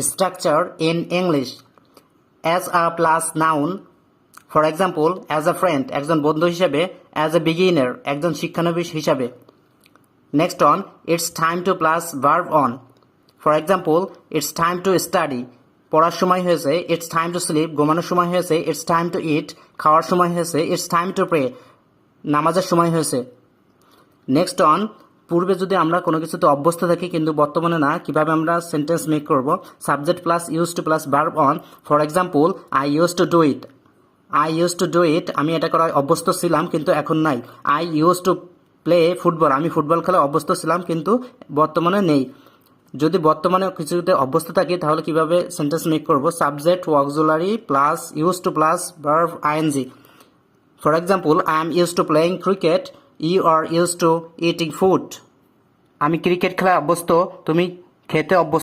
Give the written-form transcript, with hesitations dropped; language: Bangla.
structure in English. As a plus noun, for example, as a friend, একজন বন্ধু হিসাবে, as a beginner, একজন শিক্ষানবিশ হিসাবে. Next on, it's time to plus verb on. For example, it's time to study. পড়ার সময় হয়েছে, it's time to sleep. ঘুমানোর সময় হয়েছে, it's time to eat. খাওয়ার সময় হয়েছে, it's time to pray. নামাজের সময় হয়েছে. নেক্সট অন, পূর্বে যদি আমরা কোনো কিছুতে অভ্যস্ত থাকি কিন্তু বর্তমানে না, কিভাবে আমরা সেন্টেন্স মেক করব? Subject plus use to plus verb on. For example, I use to do it. I use to do it, আমি এটা করায় অভ্যস্ত ছিলাম কিন্তু এখন নাই. I use to play football, আমি ফুটবল খেলায় অভ্যস্ত ছিলাম কিন্তু বর্তমানে নেই. যদি বর্তমানে কিছুতে অভ্যস্ত থাকি তাহলে কিভাবে সেন্টেন্স মেক করব? Subject auxiliary plus use to plus verb ING. For example, I am use to playing cricket. You are use to eating food. আমি ক্রিকেট খেলায় অভ্যস্ত, তুমি খেতে অভ্যস্ত.